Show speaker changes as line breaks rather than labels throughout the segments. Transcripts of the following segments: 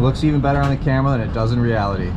looks even better on the camera than it does in reality.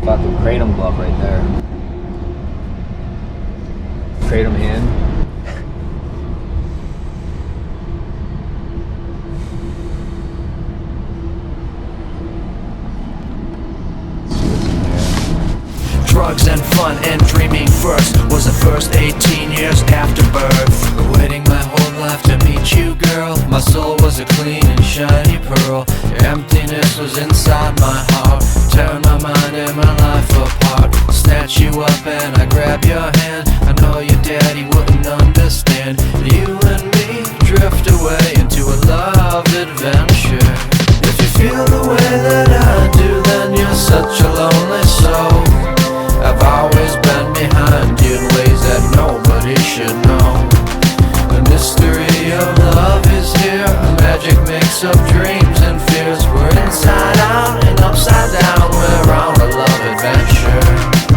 Fucking kratom glove right there. Kratom hand.
Drugs and fun and dreaming first was the first 18 years after birth. Waiting my whole life to meet you, girl. My soul was a clean and shiny pearl. Your emptiness was inside my heart. Tearing my mind and my life apart. Snatch you up and I grab your hand. I know your daddy wouldn't understand. You and me drift away into a love adventure. If you feel the way that I do, then you're such a lonely soul. I've always been behind you in ways that nobody should know. The mystery of love is here, a magic mix of dreams and fears. We're inside out and upside down, we're on a love adventure.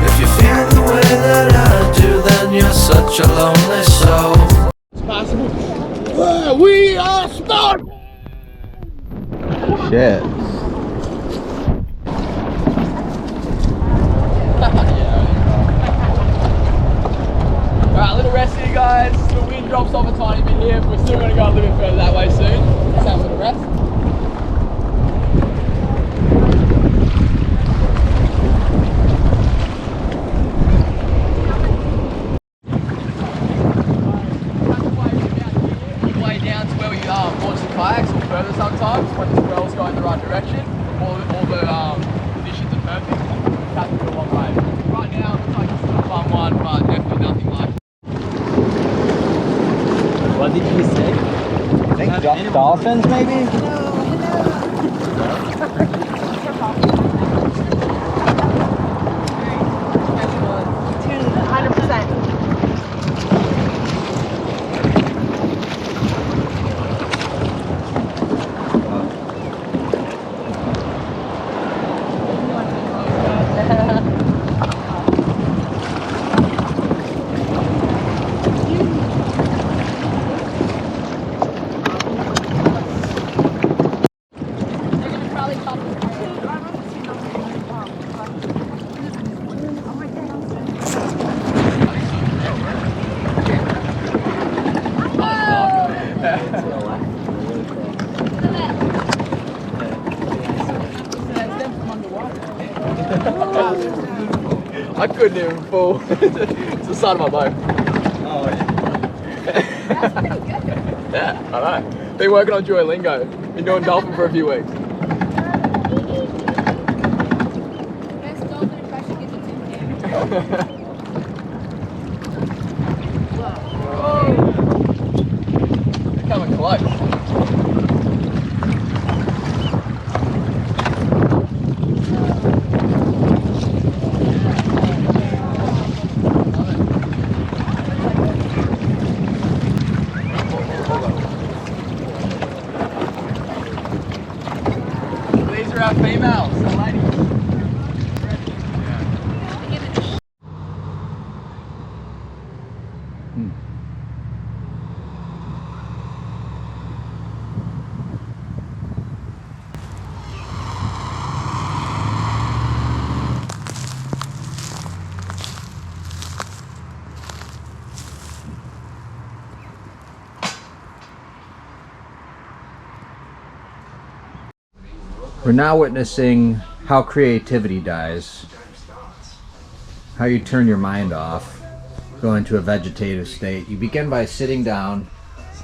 If you feel the way that I do, then you're such a lonely soul.
It's possible. We are starting!
Shit.
Alright, little rest here guys. The wind drops off a tiny bit here, but we're still going to go a little bit further that way soon. Let's have a little rest. Way down to where we launch the kayaks or further sometimes when the swell's going the right direction. All the conditions are perfect. We have to do a long way. Right now it looks like it's still a fun one, but definitely nothing like it.
What did he say?
I think dolphins maybe?
Tune 100%.
I couldn't even fall. It's the side of my boat.
Oh, yeah.
That's pretty good.
Yeah, I know. Been working on Duolingo. Been doing dolphin for a few weeks.
Best dolphin impression gets you 10 damage.
They're coming close. These are our females, the ladies.
We're now witnessing how creativity dies. How you turn your mind off, go into a vegetative state. You begin by sitting down,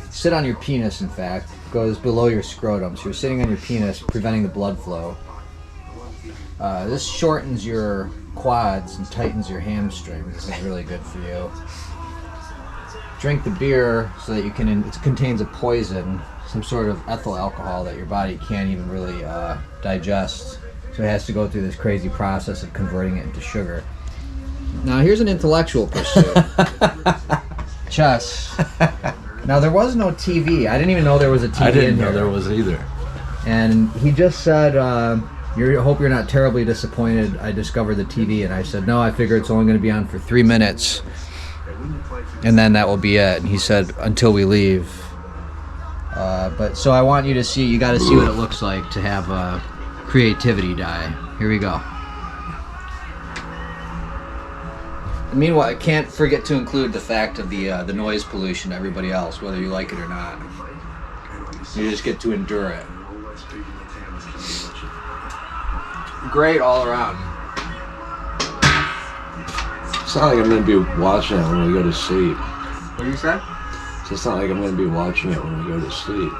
sit on your penis in fact, goes below your scrotum. So you're sitting on your penis, preventing the blood flow. This shortens your quads and tightens your hamstrings. This is really good for you. Drink the beer so that you can, it contains a poison, some sort of ethyl alcohol that your body can't even really digest. So it has to go through this crazy process of converting it into sugar. Now here's an intellectual pursuit. Chess. Now there was no TV. I didn't even know there was a TV
I didn't
in
know
here.
there was either.
And he just said, hope you're not terribly disappointed I discovered the TV. And I said, no, I figure it's only going to be on for 3 minutes. And then that will be it. And he said, until we leave. But so I want you to see, you got to see what it looks like to have creativity die. Here we go. Meanwhile, I can't forget to include the fact of the noise pollution to everybody else, whether you like it or not. You just get to endure it. Great all around.
It's not like I'm going to be watching it when we go to sleep.
What do you say?
It's not like I'm going to be watching it when we go to sleep.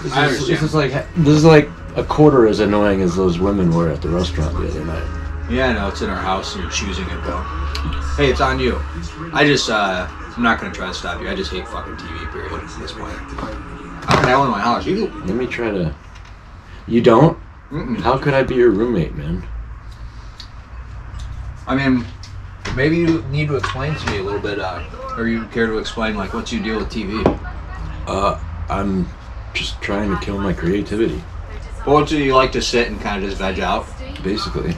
This is like a quarter as annoying as those women were at the restaurant the other night.
Yeah, no, it's in our house and you're choosing it though. Hey, it's on you. I just, I'm not going to try to stop you. I just hate fucking TV, period, at this point. I don't have one in my house. You
Let me try to... You don't?
Mm-mm.
How could I be your roommate, man?
I mean, maybe you need to explain to me a little bit, or you care to explain, like, what's your deal with TV?
I'm just trying to kill my creativity,
Well, do you like to sit and kind of just veg out?
basically.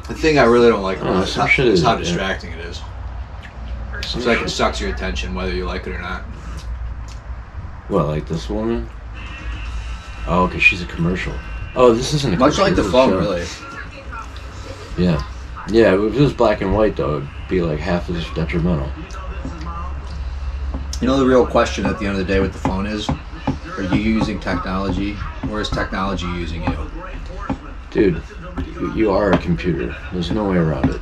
The thing I really don't like about it
some shit
is
is-
how
yeah.
distracting it is. It's like it sucks your attention whether you like it or not.
What, like this woman? Oh, because she's a commercial. Oh, this isn't a
Much like the
commercial
phone,
show.
really.
Yeah. Yeah, if it was black and white, though, it'd be like half as detrimental.
You know the real question at the end of the day with the phone is, are you using technology or is technology using you?
Dude, you are a computer. There's no way around it.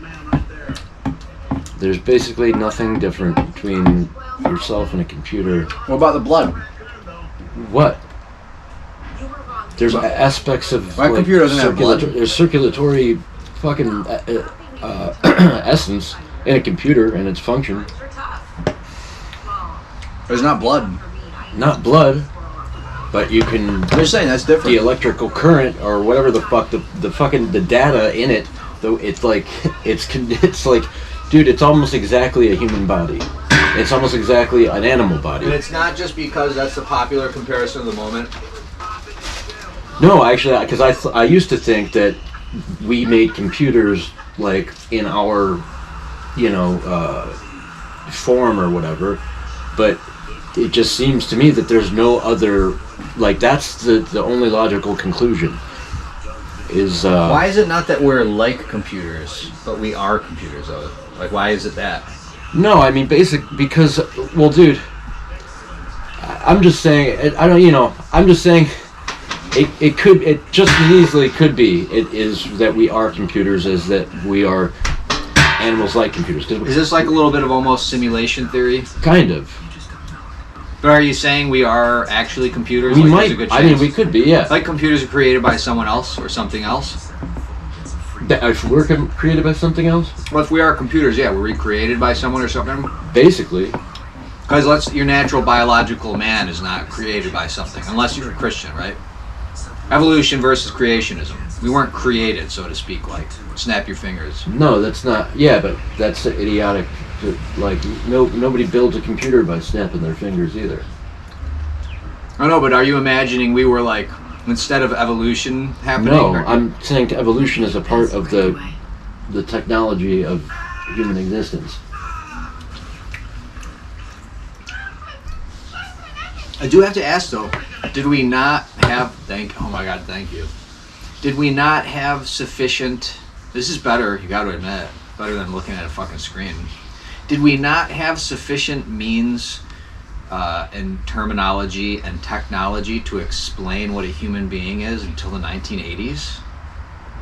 There's basically nothing different between yourself and a computer.
What about the blood?
What? There's aspects of
My computer doesn't have blood.
There's circulatory fucking essence in a computer and its function.
There's not blood.
Not blood, but you can.
I'm just saying that's different.
The electrical current or whatever the fuck the data in it, though, it's like it's like, dude, it's almost exactly a human body. It's almost exactly an animal body.
And it's not just because that's the popular comparison of the moment.
No, actually, because I used to think that we made computers like in our, form or whatever, but it just seems to me that there's no other, like that's the only logical conclusion. Is
why is it not that we're like computers, but we are computers though? Like, why is it that?
No, I mean because well, dude, I'm just saying. I don't. I'm just saying. It just as easily could be. It is that we are computers, as that we are animals like computers.
Is this like a little bit of almost simulation theory?
Kind of.
But are you saying we are actually computers?
We
like
might.
There's a good
I mean,
chance?
we could be. Yeah.
Like computers are created by someone else or something else?
If we're created by something else,
Well, if we are computers, yeah, we're recreated by someone or something.
basically.
Because your natural biological man is not created by something, unless you're a Christian, right? Evolution versus creationism. We weren't created, so to speak, like snap your fingers.
No, that's not. Yeah, but that's idiotic. Like nobody builds a computer by snapping their fingers either.
I know, but are you imagining we were like, instead of evolution happening?
No,
or-
I'm saying evolution is a part of the technology of human existence.
I do have to ask though, did we not have, oh my God, thank you. Did we not have sufficient, this is better, you gotta admit, better than looking at a fucking screen. Did we not have sufficient means and terminology and technology to explain what a human being is until the 1980s?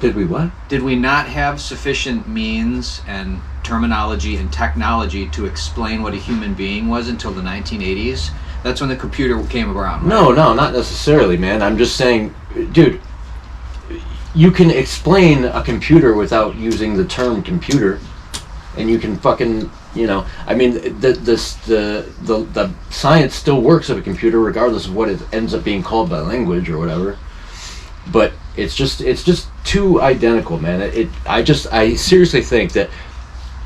Did we what?
Did we not have sufficient means and terminology and technology to explain what a human being was until the 1980s? That's when the computer came around, right?
No, not necessarily, man. I'm just saying, dude, you can explain a computer without using the term computer, and you can fucking, I mean, the science still works of a computer regardless of what it ends up being called by language or whatever. But it's just too identical, man. I seriously think that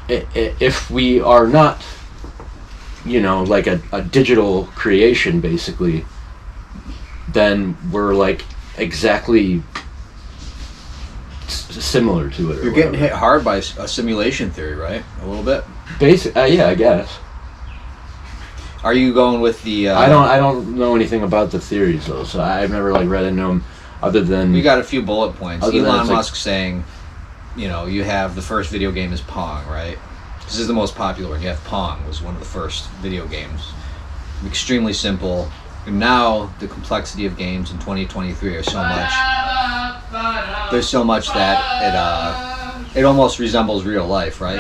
if we are not, like a digital creation, basically, then we're like exactly similar to it.
You're getting hit hard by a simulation theory, right? A little bit.
Yeah, I guess.
Are you going with the?
I don't know anything about the theories though, so I've never like read into them, other than
We got a few bullet points.
Other than
Elon
it's like-
Musk saying, you have the first video game is Pong, right? This is the most popular one. You have Pong was one of the first video games. Extremely simple. And now the complexity of games in 2023 are so much. There's so much that it almost resembles real life, right?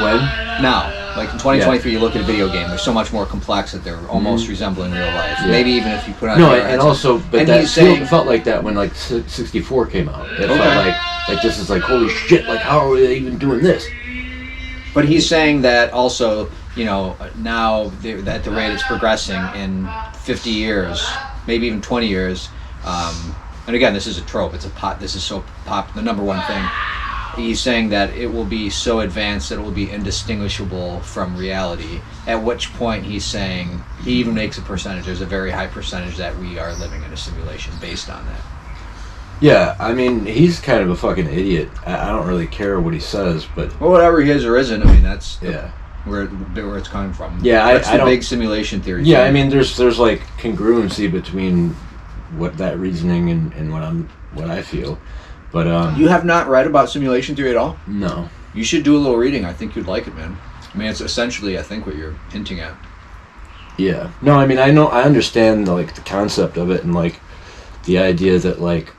when.
Now, like in 2023, you look at a video game. They're so much more complex that they're almost resembling real life.
Yeah.
Maybe even if you put on
No,
AR
and
headsets.
also, but
And
that
he's saying-
felt like that when like 64 came out. It
Okay.
felt like this is like holy shit. Like how are they even doing this?
But he's saying that also, now at the rate it's progressing in 50 years, maybe even 20 years, and again, this is a trope. This is so pop. The number one thing. He's saying that it will be so advanced that it will be indistinguishable from reality. At which point he's saying, he even makes a percentage. There's a very high percentage that we are living in a simulation based on that.
Yeah, I mean he's kind of a fucking idiot. I don't really care what he says, but
Well, whatever he is or isn't, I mean that's
yeah.
where it's coming from.
Yeah,
that's
I
the
don't-
big simulation theory.
Yeah,
thing.
I mean there's like congruency between what that reasoning and what I feel, but
You have not read about simulation theory at all?
no.
You should do a little reading. I think you'd like it, man. I mean, it's essentially, I think, what you're hinting at.
Yeah. No, I mean I understand like the concept of it and like the idea that like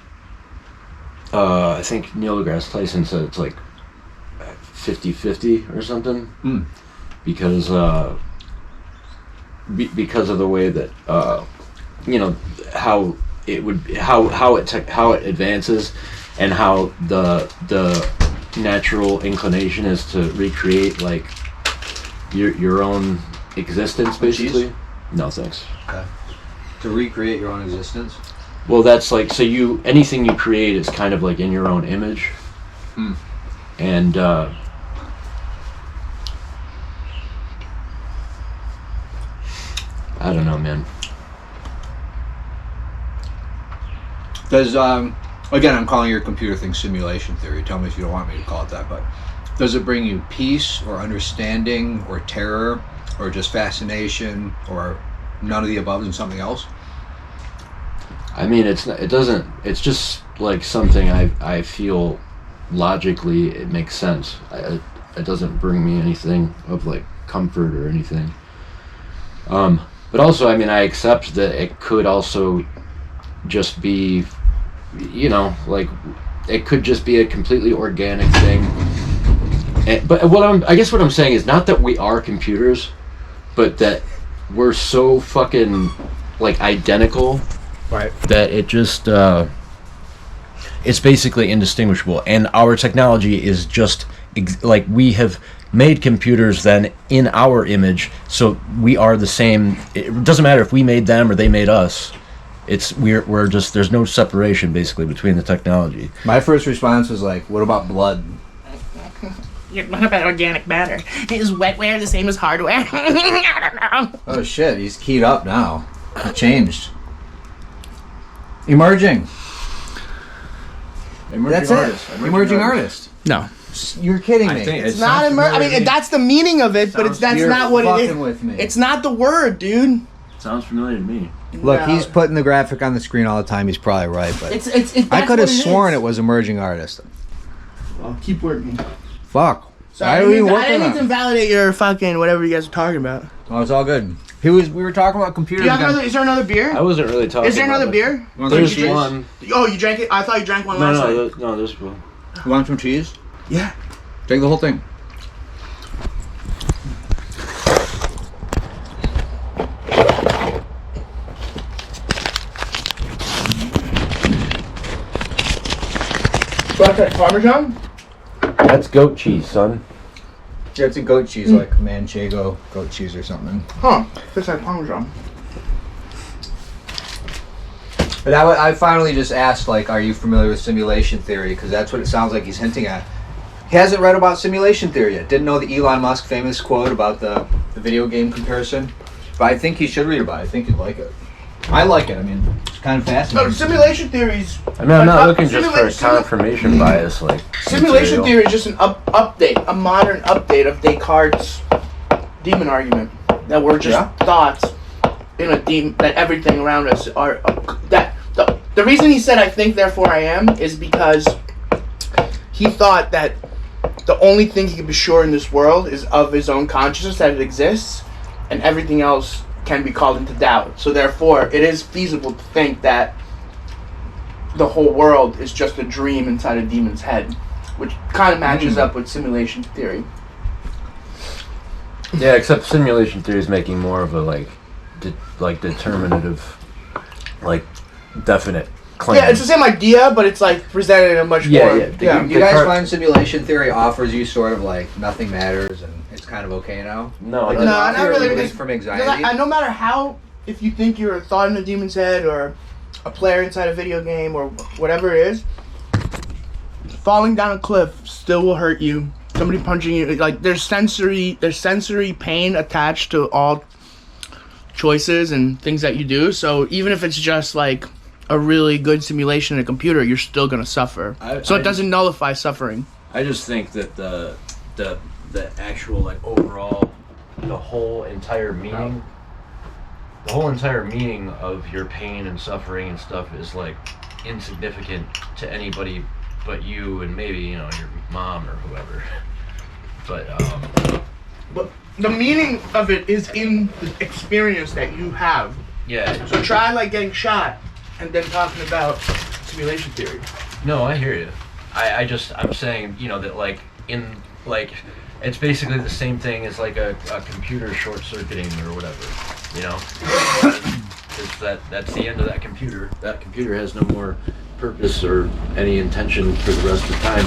I think Neil deGrasse Tyson said it's like 50-50 or something.
Mm.
Because because of the way that how it would how it advances and how the natural inclination is to recreate like your own existence basically.
Cheese?
No thanks.
To recreate your own existence?
Well, that's like so anything you create is kind of like in your own image.
Hmm.
And I don't know, man.
Does, again, I'm calling your computer thing simulation theory. Tell me if you don't want me to call it that, but does it bring you peace or understanding or terror or just fascination or none of the above and something else?
I mean, it doesn't. It's just like something I feel logically it makes sense. it doesn't bring me anything of like comfort or anything. But also, I mean, I accept that it could also just be, you know, like it could just be a completely organic thing. But I guess what I'm saying is not that we are computers, but that we're so fucking like identical,
Right.
that it just it's basically indistinguishable. And our technology is just like we have made computers then in our image, so we are the same. It doesn't matter if we made them or they made us. We're just, there's no separation basically between the technology.
My first response was like, what about blood?
What about organic matter? Is wetware the same as hardware? I don't know.
Oh shit, he's keyed up now. He changed. Emerging. That's
artist.
it. Emerging artist.
No.
You're kidding me.
I think
It's not I mean, that's the meaning of it, but that's
You're
not what it
fucking
is.
with me.
It's not the word, dude.
Sounds familiar to me.
Look,
No.
he's putting the graphic on the screen all the time. He's probably right, but
It's
I could have sworn it was emerging artist.
Well, keep working.
Fuck.
Sorry, I didn't mean to invalidate your fucking whatever you guys are talking about.
Oh, it's all good. We were talking about computers.
Is there another beer?
I wasn't really talking.
Is there another
about
beer?
There's
Did you
one.
Oh, you drank it? I thought you drank one last night.
No, there's one.
You want some cheese?
Yeah.
Take the whole thing.
What's that, Parmesan?
That's goat cheese, son.
Yeah, it's a goat cheese, like Manchego goat cheese or something.
Huh. Looks like Parmesan.
But I finally just asked, like, are you familiar with simulation theory? Because that's what it sounds like he's hinting at. He hasn't read about simulation theory yet. Didn't know the Elon Musk famous quote about the video game comparison. But I think he should read about it. I think he'd like it. I like it. I mean, it's kind of fascinating.
No, simulation theories.
I mean, I'm not looking just for a confirmation bias, like
Simulation
material.
theory is just an update, a modern update of Descartes' demon argument that we're just thoughts in a demon, that everything around us are that the reason he said I think therefore I am is because he thought that the only thing he could be sure in this world is of his own consciousness, that it exists, and everything else can be called into doubt. So therefore it is feasible to think that the whole world is just a dream inside a demon's head, which kind of matches up with simulation theory.
Yeah, except simulation theory is making more of a determinative, like definite claim.
Yeah, it's the same idea, but it's like presented in a much more.
Do you guys find simulation theory offers you sort of like nothing matters and it's kind of okay now?
No,
Like,
it
does it
No,
offer
not
you
really,
relief
because-
from
Because
anxiety.
no matter how, if you think you're a thought in a demon's head or a player inside a video game or whatever it is, falling down a cliff still will hurt you. Somebody punching you, like there's sensory pain attached to all choices and things that you do. So even if it's just like a really good simulation in a computer, you're still gonna suffer. So it doesn't nullify suffering.
I just think that the actual like overall, the whole entire meaning of your pain and suffering and stuff is like insignificant to anybody but you and maybe, you know, your mom or whoever.
But the meaning of it is in the experience that you have.
Yeah.
So try like getting shot and then talking about simulation theory.
No, I hear you. I'm saying, you know, that like it's basically the same thing as like a computer short circuiting or whatever, you know. That's the end of that computer. That computer has no more purpose or any intention for the rest of the time,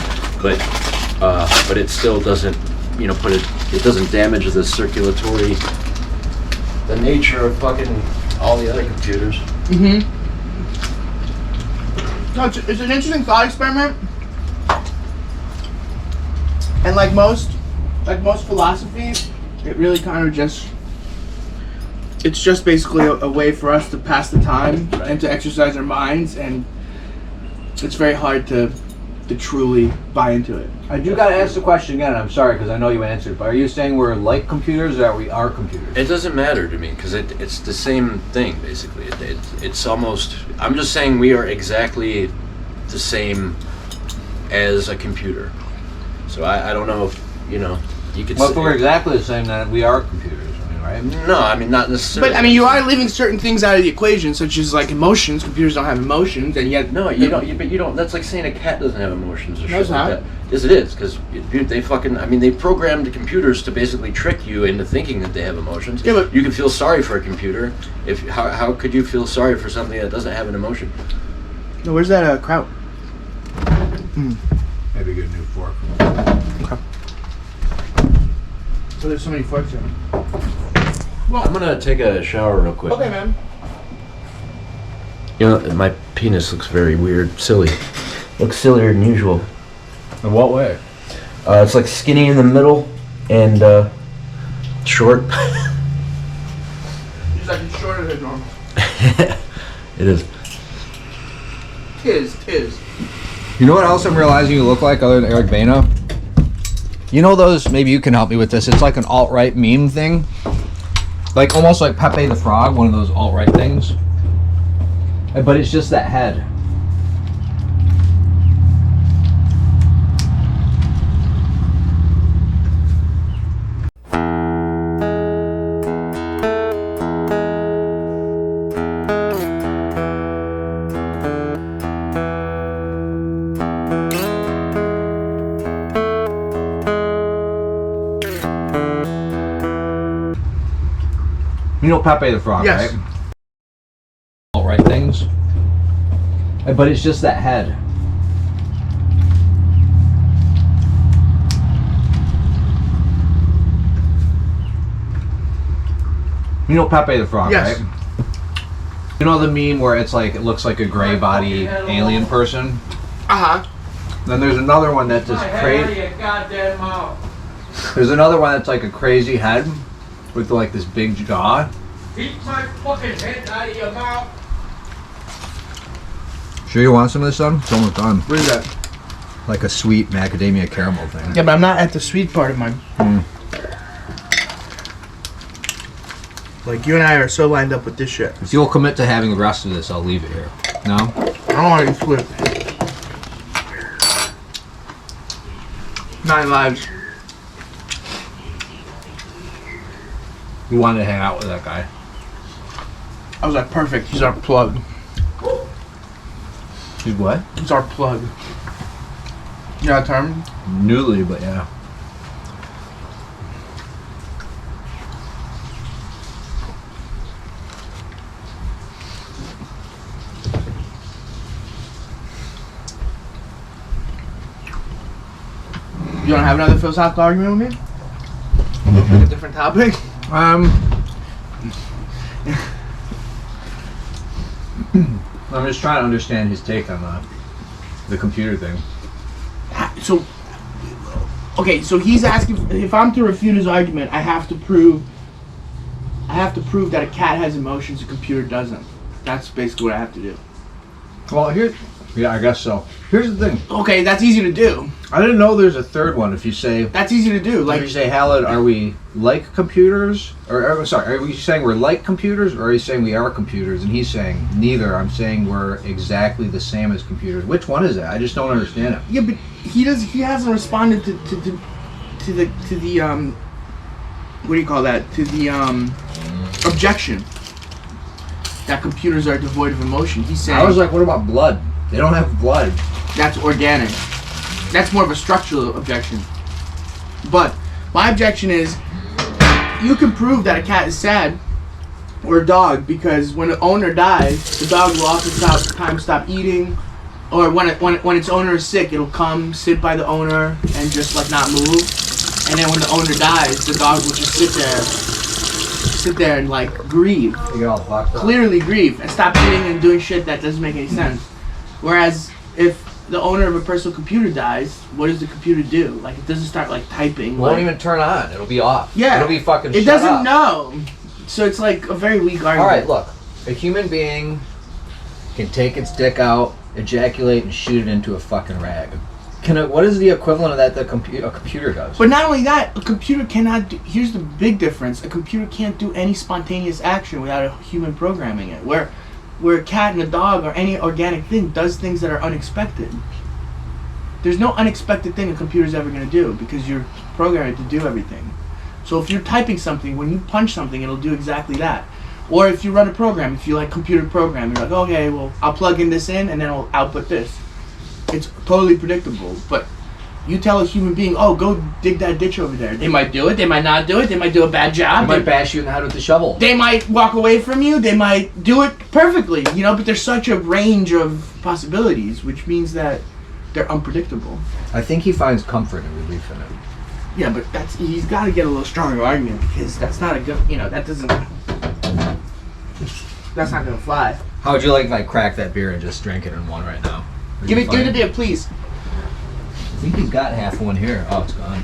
but it still doesn't, you know, it doesn't damage the nature of fucking all the other computers.
Mm-hmm. No, it's an interesting thought experiment. And like most philosophies, it really kind of it's just basically a way for us to pass the time and to exercise our minds, and it's very hard to truly buy into it.
I do gotta ask the question again. I'm sorry because I know you answered, but are you saying we're like computers or that we are computers?
It doesn't matter to me because it's the same thing basically. It's almost. I'm just saying we are exactly the same as a computer. So I don't know if you know, you could.
Well, if we're exactly the same, then we are computers, I mean, right?
No, I mean not necessarily.
But I mean, you are leaving certain things out of the equation, such as like emotions. Computers don't have emotions, and yet
No, you don't. But you don't. That's like saying a cat doesn't have emotions or
No,
shit
it's
like
not.
that. Yes, it is, because they fucking. I mean, they programmed the computers to basically trick you into thinking that they have emotions.
Yeah, but-
you can feel sorry for a computer. If how could you feel sorry for something that doesn't have an emotion?
No, where's that kraut?
Maybe get a new fork.
So there's so many forks here.
I'm gonna take a shower real quick.
Okay, man.
You know, my penis looks very weird, silly. Looks sillier than usual.
In what way?
It's like skinny in the middle and short.
He's like it's shorter than normal.
It is.
Tis.
You know what else I'm realizing you look like other than Eric Bana? You know those, maybe you can help me with this, it's like an alt-right meme thing. Like almost like Pepe the Frog, one of those alt-right things. But it's just that head. You know Pepe the Frog,
Yes.
right? All right things. But it's just that head. You know Pepe the Frog,
Yes.
right? You know the meme where it's like, it looks like a gray body alien person?
Uh-huh.
Then there's another one that's just crazy. There's another one that's like a crazy head with like this big jaw.
Keep my fucking head out of your mouth.
Sure you want some of this, son? It's almost done.
What is that?
Like a sweet macadamia caramel thing.
Yeah, but I'm not at the sweet part of mine. Like, you and I are so lined up with this shit.
If you'll commit to having the rest of this, I'll leave it here. No?
I don't want to eat sweet. 9 lives.
You wanted to hang out with that guy.
I was like, perfect. He's our plug.
He's what?
He's our plug. You know that term?
Newly, but yeah.
You want to have another philosophical argument with me? Like a different topic?
I'm just trying to understand his take on the computer thing.
So, okay, so he's asking if I'm to refute his argument, I have to prove that a cat has emotions, a computer doesn't. That's basically what I have to do.
Well, yeah, I guess so. Here's the thing.
Okay, that's easy to do.
I didn't know there's a third one. If you say,
That's easy to do.
like,
Like,
you say, Khalid, are we like computers? Sorry, are we saying we're like computers, or are you saying we are computers? And he's saying neither. I'm saying we're exactly the same as computers. Which one is it? I just don't understand it.
yeah, but he hasn't responded to the what do you call that? To the objection that computers are devoid of emotion. He's saying
I was like, what about blood? They don't have blood.
that's organic. That's more of a structural objection. But my objection is, you can prove that a cat is sad or a dog because when an owner dies, the dog will oftentimes stop eating, or when its owner is sick, it'll come sit by the owner and just like not move. And then when the owner dies, the dog will just sit there and like grieve.
You get all fucked up.
Clearly grieve and stop eating and doing shit that doesn't make any sense. Whereas if the owner of a personal computer dies, what does the computer do? Like, it doesn't start like typing.
It won't
like,
even turn on. It'll be off.
Yeah.
It'll be fucking
it
shut
doesn't
up.
know. So it's like a very weak argument.
Alright, look. A human being can take its dick out, ejaculate, and shoot it into a fucking rag. What is the equivalent of that a computer does?
But not only that, a computer cannot do, here's the big difference, a computer can't do any spontaneous action without a human programming it. Where a cat and a dog or any organic thing does things that are unexpected. there's no unexpected thing a computer's ever going to do because you're programmed to do everything. So if you're typing something, when you punch something, it'll do exactly that. Or if you run a program, if you like computer programming, you're like, okay, well, I'll plug in this in and then I'll output this. It's totally predictable. But you tell a human being, oh, go dig that ditch over there. They might do it. They might not do it. They might do a bad job.
They might bash you in the head with the shovel.
They might walk away from you. They might do it perfectly, but there's such a range of possibilities, which means that they're unpredictable.
I think he finds comfort and relief in it.
Yeah, but he's got to get a little stronger argument because that's not a good, that's not going to fly.
How would you like if I cracked that beer and just drank it in one right now?
Give it the beer, please.
I think he's got half one here. Oh, it's gone.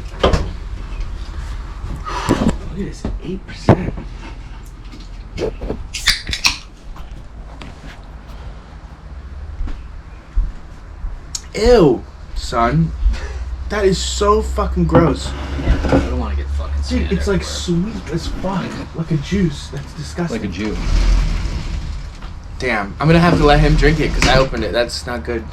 Look at this, 8%. Ew, son. That is so fucking gross.
I don't want to get fucking sand.
Dude, it's like
everywhere.
sweet as fuck. Like a juice. That's disgusting.
Like a Jew.
Damn, I'm gonna have to let him drink it because I opened it. That's not good.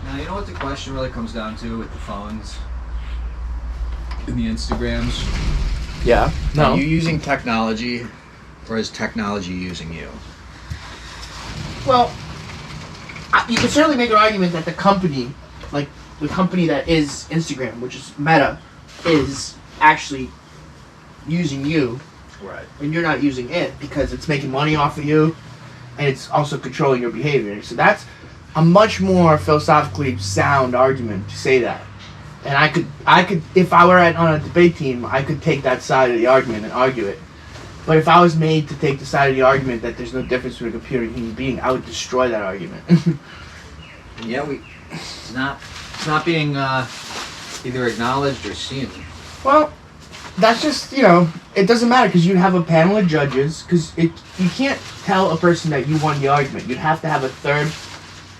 Now, you know what the question really comes down to with the phones and the Instagrams?
Yeah.
Are you using technology, or is technology using you?
Well, you can certainly make an argument that the company, like the company that is Instagram, which is Meta, is actually using you,
Right.
and you're not using it because it's making money off of you, and it's also controlling your behavior. So that's a much more philosophically sound argument to say that. And I could, if I were on a debate team, I could take that side of the argument and argue it. But if I was made to take the side of the argument that there's no difference between a computer and a human being, I would destroy that argument.
And yeah, it's not being either acknowledged or seen.
Well, that's just, it doesn't matter because you'd have a panel of judges because you can't tell a person that you won the argument. You'd have to have a third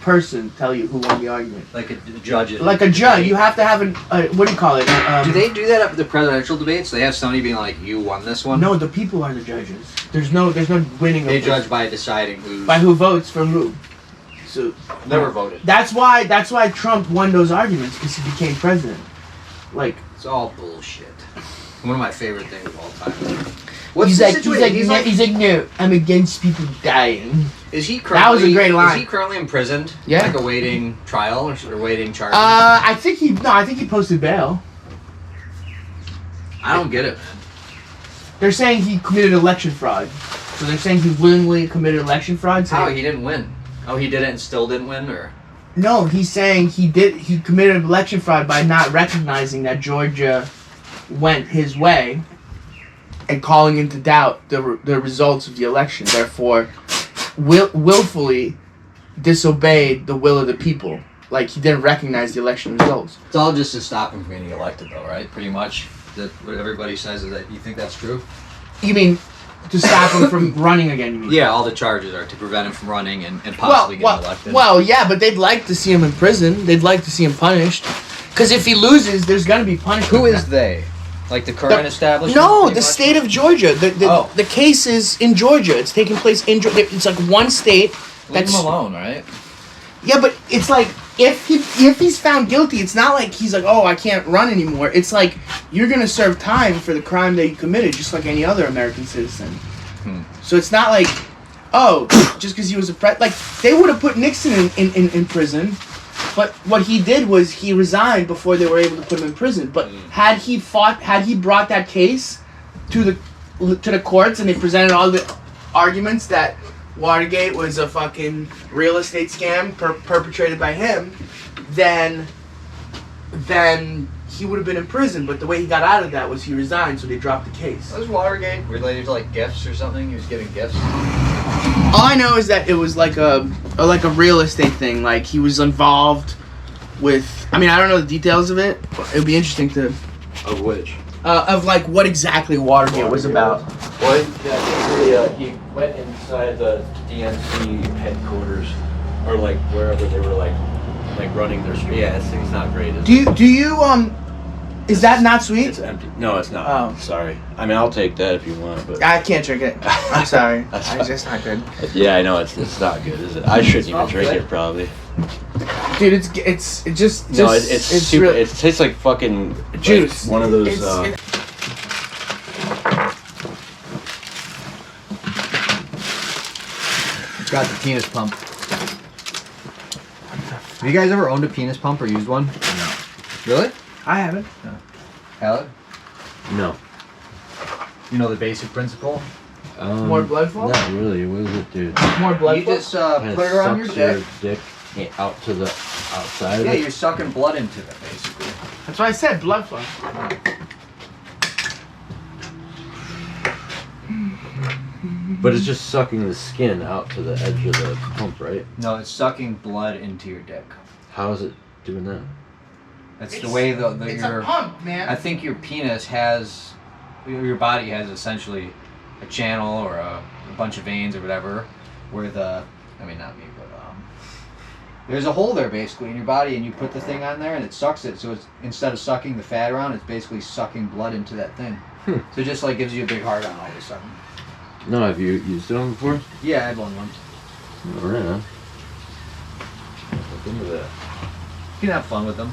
person tell you who won the argument.
Like a judge.
Like a judge. You have to have what do you call it?
Do they do that at the presidential debates? They have somebody being like, you won this one?
No, the people are the judges. There's no winning.
They judge by deciding
by who votes for who. So
never voted.
That's why Trump won those arguments because he became president. Like,
it's all bullshit. One of my favorite things of all time.
He's like, no, I'm against people dying.
Is he currently?
That was a great line.
Is he currently imprisoned?
Yeah.
Like awaiting trial or awaiting charges?
I think he posted bail.
I don't get it, man.
They're saying he committed election fraud. So they're saying he willingly committed election fraud.
How? He didn't win. Oh, he did it and still didn't win, or?
No, he's saying he committed election fraud by not recognizing that Georgia went his way and calling into doubt the results of the election. Therefore, willfully disobeyed the will of the people. Like, he didn't recognize the election results.
It's all just to stop him from getting elected, though, right? Pretty much. That what everybody says is that. You think that's true?
You mean to stop him from running again? You mean?
Yeah, all the charges are to prevent him from running and possibly getting elected.
Well, yeah, but they'd like to see him in prison. They'd like to see him punished. Because if he loses, there's gonna be punishment.
Who is they? Like the current establishment?
No, the state of Georgia. The case is in Georgia. It's taking place in Georgia. It's like one state.
Leave him alone, right?
Yeah, but it's like if he's found guilty, it's not like he's like, oh, I can't run anymore. It's like you're gonna serve time for the crime that you committed, just like any other American citizen. So it's not like, oh, just because he was like they would have put Nixon in prison. But what he did was he resigned before they were able to put him in prison. But had he brought that case to the courts and they presented all the arguments that Watergate was a fucking real estate scam perpetrated by him, then he would have been in prison. But the way he got out of that was he resigned, so they dropped the case.
Was Watergate related to like gifts or something? He was getting gifts.
All I know is that it was like a real estate thing. Like he was involved with. I mean, I don't know the details of it. But it would be interesting to.
Of which?
Of like what exactly Watergate was about.
Well, I think he went inside the DNC headquarters, or like wherever they were like running their street. Yeah, this thing's not great. Is it?
Do you is that not sweet?
It's empty. No, it's not.
Oh.
Sorry. I mean, I'll take that if you want, but
I can't drink it. I'm sorry.
That's
It's just not good.
yeah, I know it's not good, is it? I shouldn't even drink it probably.
Dude, it's just
No, it's super.
really,
It tastes like fucking
juice.
Like one of those.
Got the penis pump. Have you guys ever owned a penis pump or used one? No. Really?
I haven't.
Khalid?
No.
You know the basic principle?
More blood flow?
Not really. What is it, dude?
More blood
You
flow?
just put it around your dick.
Out to the outside.
Yeah,
of it?
you're sucking blood into it, basically.
That's why I said blood flow.
But it's just sucking the skin out to the edge of the pump, right?
No, it's sucking blood into your dick.
How is it doing that?
That's the way
It's
your
a pump, man.
I think your penis has, your body has essentially a channel or a bunch of veins or whatever, where I mean not me, but there's a hole there basically in your body, and you put the thing on there and it sucks it. So it's, instead of sucking the fat around, it's basically sucking blood into that thing. So it just like gives you a big hard on all of a sudden.
No, have you used it on before?
Yeah, I had one once.
All right, huh? Look into that.
You can have fun with them.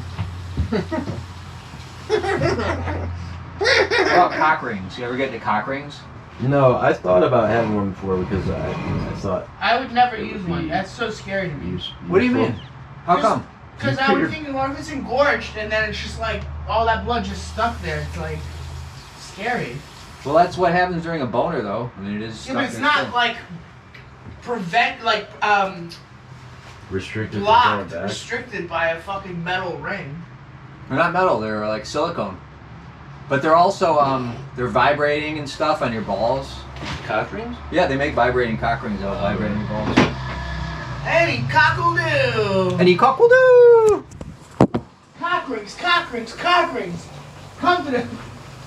What about cock rings? You ever get into cock rings?
No, I thought about having one before because I thought
I would never
It would
use
be-
one. That's so scary to me.
What do you mean? How
Just-
come?
Because I was thinking, what if it's engorged and then it's just like all that blood just stuck there? It's like scary.
Well, that's what happens during a boner, though. I mean, it is.
Yeah, but it's not like
restricted from
blocked,
going back.
restricted by a fucking metal ring.
They're not metal. They're like silicone. But they're also they're vibrating and stuff on your balls.
Cock rings?
Yeah, they make vibrating cock rings out of vibrating your balls.
Any cockle-doo!
Any cockle-doo!
Cock rings, cock rings, cock rings! Come to the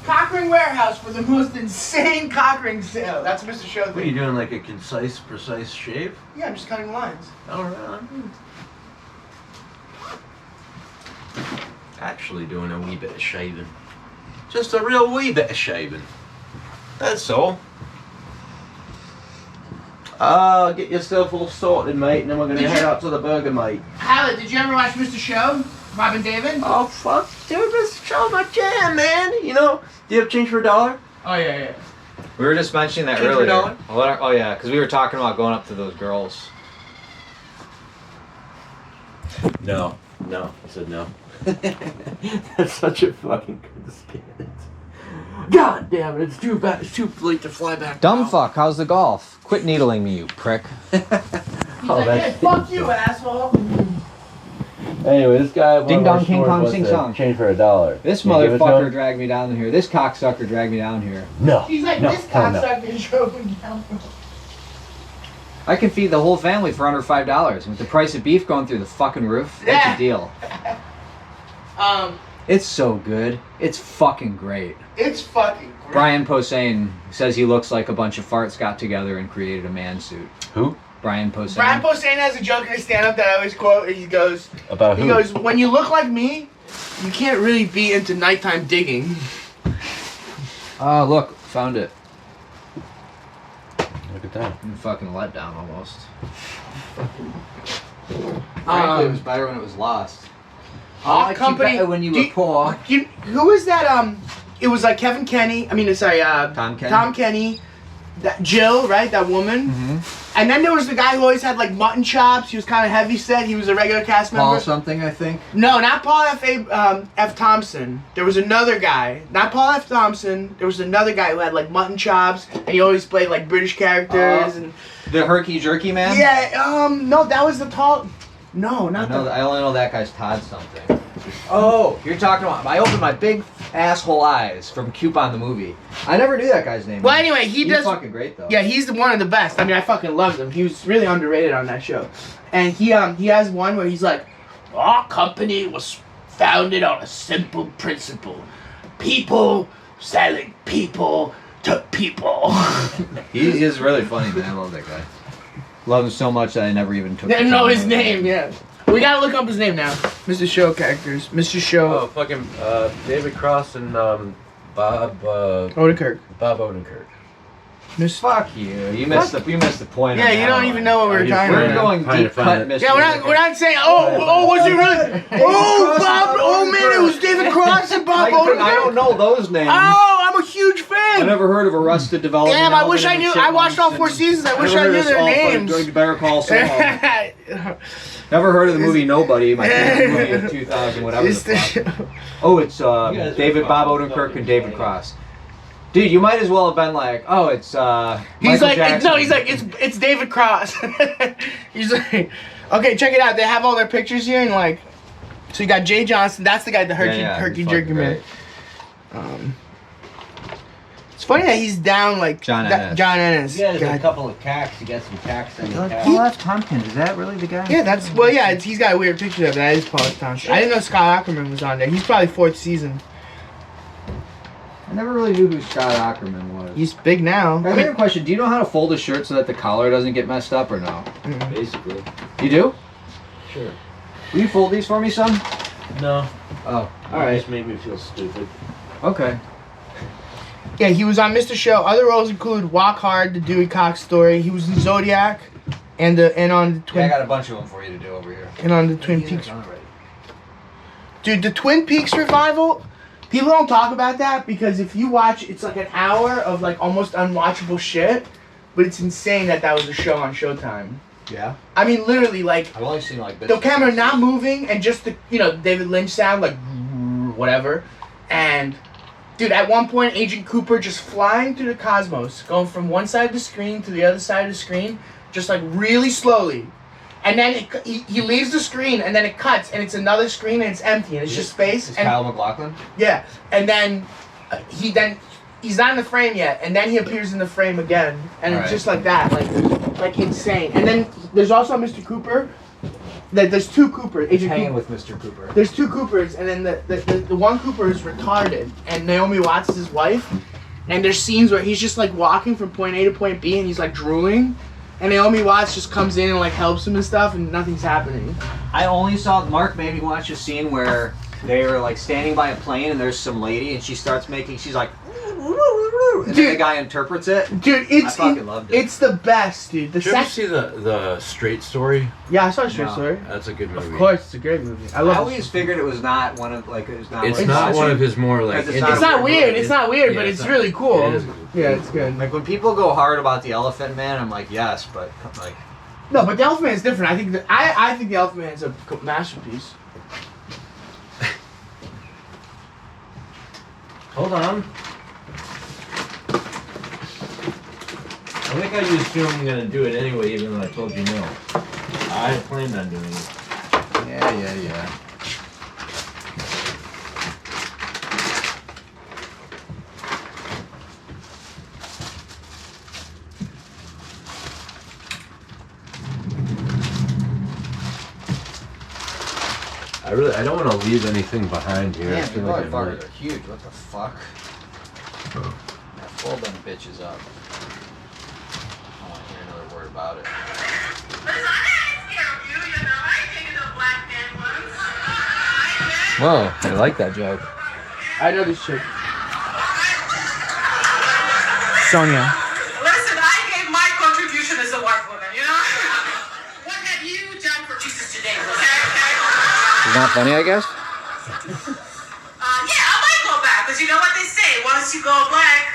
cock ring warehouse for the most insane cock ring sale. That's Mr. Show
What are you doing, like a concise, precise shave?
Yeah, I'm just cutting lines.
All right. Actually doing a wee bit of shaving. Just a real wee bit of shaving. That's all. Get yourself all sorted, mate, and then we're going to head out to the burger, mate.
Khalid, did you ever watch Mr. Show? Rob and David?
Oh, fuck, dude, this show's my jam, man. You know, do you have change for $1?
Oh, yeah.
We were just mentioning that
Change for
earlier.
$1?
Oh yeah, because we were talking about going up to those girls.
No. I said no. That's such a fucking good skit. God damn it, it's too bad. It's too late to fly back.
Dumb
now.
fuck, how's the golf? Quit needling me, you prick.
He's like, hey, fuck you, asshole.
Anyway, this guy.
Ding dong, king kong, sing song.
Change for $1.
This
You give it to
motherfucker
him?
dragged me down here. This cocksucker dragged me down here.
No.
He's like,
no,
this
hell no.
cocksucker drove me down.
I can feed the whole family for under $5. With the price of beef going through the fucking roof, that's
Yeah.
a deal. It's so good. It's fucking great.
It's fucking great.
Brian Posehn says he looks like a bunch of farts got together and created a man suit.
Who?
Brian Posehn.
Brian Posehn has a joke in his stand-up that I always quote. He goes,
About who?
he goes, when you look like me, you can't really be into nighttime digging.
Oh, look, found it.
Look at that.
Fucking letdown almost. Frankly, it was better when it was lost.
Our
liked you
company.
better when you
do
were poor.
Who is that? It was like Kevin Kenny. I mean, sorry,
Tom Kenny.
Tom Kenny. That Jill, right? That woman.
Mm-hmm.
And then there was the guy who always had like mutton chops. He was kind of heavy set. He was a regular cast member.
Paul something, I think.
No, not Paul F. Thompson. There was another guy. Not Paul F. Thompson. There was another guy who had like mutton chops, and he always played like British characters. And
The herky jerky man.
yeah, no, that was the tall. No, not the.
I only know that guy's Todd something. Oh, you're talking about. I opened my big asshole eyes from Coupon the movie. I never knew that guy's name.
Well, anyway, he's
He's fucking great though.
Yeah, he's one of the best. I mean, I fucking loved him. He was really underrated on that show. And he has one where he's like, our company was founded on a simple principle. People selling people to people.
He is really funny, man. I love that guy. Love him so much that I never even took.
Didn't know his name. Yeah. We gotta look up his name now. Mr. Show characters. Mr. Show.
Oh, fucking David Cross and Bob
Odenkirk.
Odenkirk.
Fuck you. You missed the point.
Yeah,
on
you
that
don't
one.
even know what we're talking
We're
about.
going
Trying to
deep
find
cut,
it.
Mr.
Yeah, we're not saying. Oh, was it really? Oh, Bob. Oh man, it was David Cross and Bob
I don't
Odenkirk.
know those names.
Oh, I'm a huge
I
fan.
never heard of Arrested Development.
Damn, I
Alvin
wish I
and the
knew. I watched all 4
Chipmunks,
seasons. I
and
wish
never
I
heard
knew
of
their
all-
names.
Better Call Saul. Never heard of the movie Nobody, my favorite movie of 2000, whatever
It's
the
the
fuck.
show.
Oh, it's
guys
David,
are
Bob
fucking
Odenkirk, and
fucking
David
funny.
Cross. Dude, you might as well have been like, oh, it's
He's
Michael
like,
Jackson.
no, he's like, it's David Cross. He's like, okay, check it out. They have all their pictures here, and like, so you got Jay Johnson. That's the guy, the herky
he's
jerky
fucking
man.
great.
It's funny that he's down like
John
that-
Ennis.
John Ennis.
Yeah, there's a
God.
couple of cacks. You got some cacks in the cack.
Paul F. Tompkins, is that really the guy?
Yeah, that's well, yeah. He's got a weird picture of it. That is Paul Thompson. I didn't know Scott Ackerman was on there. He's probably 4th season.
I never really knew who Scott Ackerman was.
He's big now.
I have a question. Do you know how to fold a shirt so that the collar doesn't get messed up or no?
Basically.
You do?
Sure.
Will you fold these for me, son?
No.
Oh,
All
alright.
just made me feel stupid.
Okay.
Yeah, he was on Mr. Show. Other roles include Walk Hard, The Dewey Cox Story. He was in Zodiac, and on the
Yeah, I
Twin
got a bunch of them for you to do over here.
and on the Twin Peaks. Dude, the Twin Peaks revival. People don't talk about that because if you watch, it's like an hour of like almost unwatchable shit. But it's insane that was a show on Showtime.
Yeah?
I mean, literally, like
I've only seen like this.
the camera not moving and just the David Lynch sound like whatever. And dude, at one point, Agent Cooper just flying through the cosmos, going from one side of the screen to the other side of the screen, just like really slowly. And then he leaves the screen, and then it cuts, and it's another screen, and it's empty, and it's just space.
Is
And
Kyle MacLachlan?
yeah, and then he's not in the frame yet, and then he appears in the frame again, and it's
Right.
just like that, like insane. And then there's also Mr. Cooper. There's 2 Coopers. Agent
Hanging
Cooper.
with Mr. Cooper.
There's 2 Coopers, and then the one Cooper is retarded, and Naomi Watts is his wife. And there's scenes where he's just like walking from point A to point B, and he's like drooling, and Naomi Watts just comes in and like helps him and stuff, and nothing's happening.
I only saw, Mark made me watch a scene where they were like standing by a plane and there's some lady and she starts making, she's like, and then the
Dude.
guy interprets it.
Dude,
I fucking loved it.
it's the best, dude. The
Did you ever
sex.
see the Straight Story?
Yeah, I saw Straight
No.
Story.
That's a good movie.
Of course, it's a great movie. I
I
love
always figured it was not one of, like, it was not
It's
one
not
of
one of his more like.
It's
It's not weird. It's not weird,
Yeah,
but
it's
it's
not-
really cool.
it is.
Yeah, it's good.
Like, when people go hard about the Elephant Man, I'm like, yes, but, like,
No, but the Elephant Man is different. I think I think the Elephant Man is a masterpiece.
Hold on. I like how you assume I'm gonna do it anyway, even though I told you no. I planned on doing it.
yeah.
I don't want to leave anything behind here. I
Damn,
feel
you
like I
motherfuckers
might.
are huge. What the fuck? Now fold them bitches up. I don't want to hear another word about it. Whoa, I like that joke.
I know this chick. Sonia.
Listen, I gave my contribution as a white woman, you know? What have you done for Jesus today, okay?
It's not funny, I guess?
Yeah, I might go back, because you know what they say, once you go black,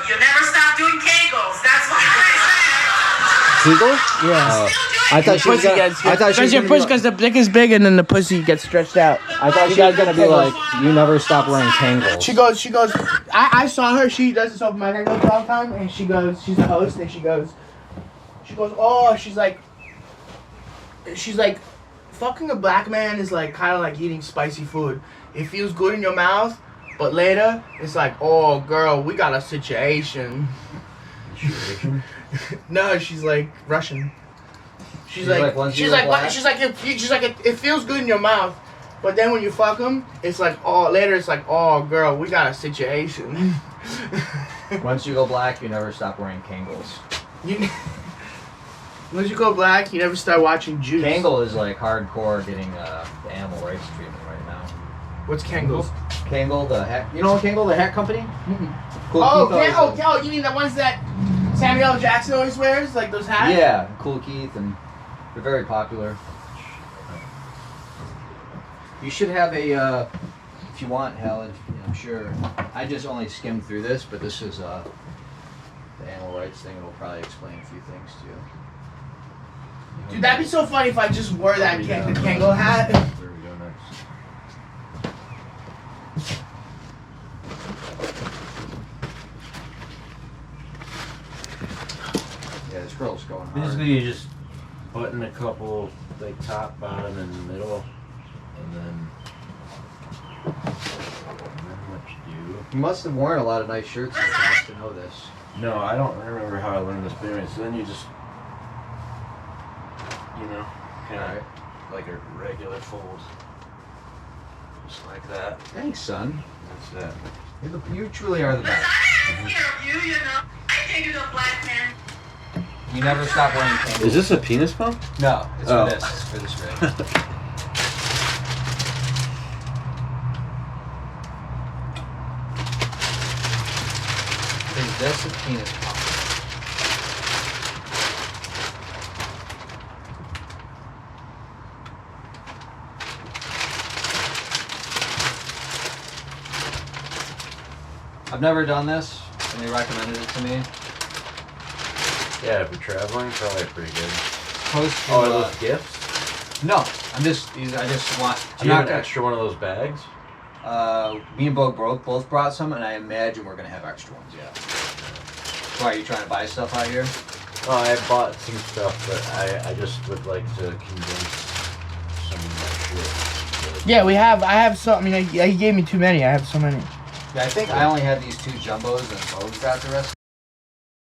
you never stop doing Kegels. That's what they say.
Kegel?
Yeah.
I thought she was
Pussy
gonna,
gets.
I thought she was
Because your
gonna be
pussy,
like,
because the dick is big and then the pussy gets stretched out.
I thought she was gonna be like, you never stop wearing tangles.
She goes. I saw her. She does this open mic I go to all the time, and she goes. She's the host, and she goes. Oh, she's like, fucking a black man is like kind of like eating spicy food. It feels good in your mouth, but later it's like, oh girl, we got a situation. No, she's like Russian. She's like
once you go black?
it feels good in your mouth, But then when you fuck them, it's like, oh, later it's like, oh, girl, we got a situation.
Once you go black, you never stop wearing Kangles.
Once you go black, you never start watching Juice.
Kangle is like hardcore getting the animal rights treatment right now.
What's Kangle?
Kangle, the hat. You know Kangle, the hat company?
Mm-hmm.
Cool
Oh,
Keith always,
oh, you mean the ones that Samuel L. Jackson always wears? Like those hats?
Yeah, Cool Keith, and they're very popular. You should have a, if you want, Khalid, I'm sure. I just only skimmed through this, but this is the animal rights thing. It'll probably explain a few things to you.
Dude, that'd be so funny if I just wore that Kangle hat.
Where we go next?
Yeah, this girl's going hard.
Basically, you just button a couple, like top, bottom, and the middle, and then what you do.
You must have worn a lot of nice shirts in the past to know this.
No, I don't remember how I learned this, but anyway, so then you just, you know, kind of like a regular fold. Just like that.
Thanks, son.
That's that.
You truly are the best.
I'm scared of you, you know. I take you to a black man.
You never stop wearing Kangles.
Is this a penis pump?
No, it's
Oh.
for this. It's for this rig. Is this a penis pump? I've never done this, and they recommended it to me.
Yeah, if you're traveling, probably pretty good.
Supposed to,
Oh, are those gifts?
no, I just want.
Do you have an extra one of those bags?
Me and both brought some, and I imagine we're gonna have extra ones. Yeah. Why are you trying to buy stuff out here?
Oh, I bought some stuff, but I just would like to condense some of my shit.
Yeah, I have so. I mean, he gave me too many. I have so many.
Yeah, I think I only had these two jumbos, and Bo's got the rest.